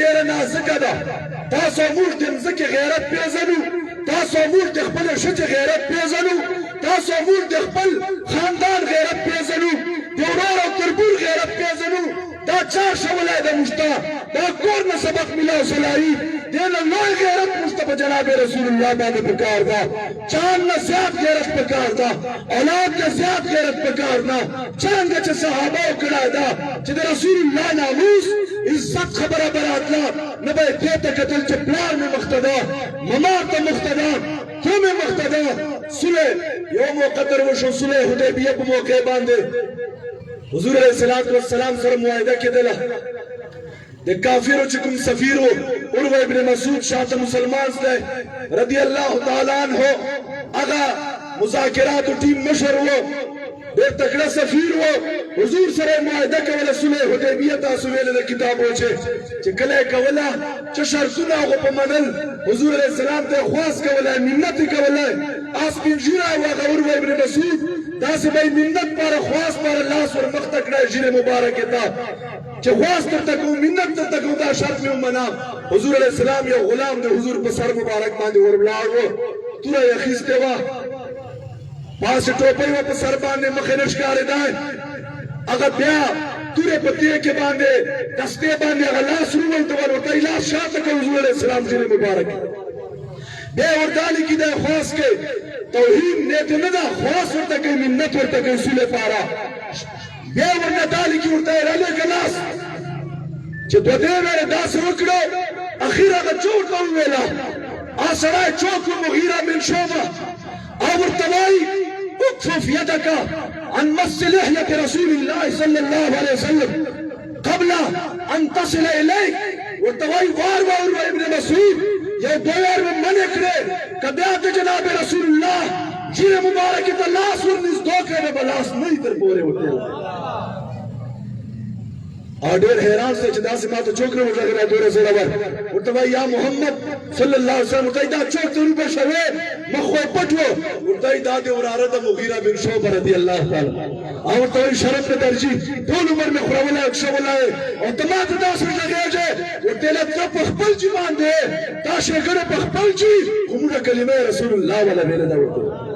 ډیر نازکه ده. تاسو موږ د ځکه غیرت پیژنو، تاسو موږ د خپل شته غیرت پیژنو، تاسو موږ د خپل خاندان غیرت پیژنو، د ورور او تربور غیرت پیژنو. دا چا شولای د مشتا دا کور نه سبق ملاو سلایي دین لوی غیرت مصطفی جناب رسول الله باندې پکار دا چان نه زیات غیرت پکار دا اولاد نه زیات غیرت پکار دا څنګه چې صحابه کړه دا چې د رسول الله ناموس عزت خبره براتلا نه به دې ته کتل چې پلان می مقتدا مما ته مقتدا کومه مقتدا صلح یوم قدر وشو صلح حدیبیه په موقع باندې حضور علیہ الصلوۃ والسلام سره معاهده کېدله د کافرو چې کوم سفیرو عروه ابن مسعود شاته مسلمان دی رضی الله تعالی عنہ هغه مذاکرات ټیم مشر وو ډېر تکړه سفیر وو حضور سره معاهده کوله صلح حدیبیه تاسو ویل د کتابو چې کله کوله چې شرطونه هغه په منل حضور علیہ السلام ته خواست کوله منت کوله اس پنځه هغه عروه ابن مسعود داسې به منت پر خواست پر الله سره مخ تکړه جره مبارک ته چې خواست ته کوم منت ته کوم دا شرط مې ومنه حضور علیہ السلام یو غلام د حضور په سر مبارک باندې وربلاړ وو توره یې خسته وا پاس ټوپۍ و په سر باندې مخې نشکارېده هغه بیا تورې په دې کې باندې دستې باندې هغه لاس وروته ورته لاس شاته کوي حضور علیہ السلام جره مبارک بیا ورته کې د خواست کې توحید نه نه دا خواست ورته کوي منت ورته کوي صلح پاره بیا ورته دالي کې ورته راځي ګلاس چې دوه دې ور داس وکړو اخیرا د چوک ویلا اسره چوک مغیره بن شعبه او ورته وای اكفف يدك عن مس لحية رسول الله صلى الله عليه وسلم قبل ان تصل اليك ورته وای وار ابن مسعود یہ دوار میں منع کرے کبیات جناب رسول اللہ جیر مبارک تلاس ورنس دوکے میں بلاس نہیں در پورے ہوتے آڈیر حیران سے چدا سے ماتا چوکرے مجھا کرا دورے سے رور ورطبا یا محمد صلی اللہ علیہ وسلم ورطای دا چوک ترو پر شوے مخوی پٹو ورطای دا دے ورارت مغیرہ بن شعبہ رضی اللہ تعالی ورطای شرف میں درجی دون عمر میں خورولا اکشولا ہے اور تمات دا سے جگہ جے ورطای لطا پخپل جی باندے دا شکر پخپل جی خمودہ کلمہ رسول اللہ والا میرے دا ورطای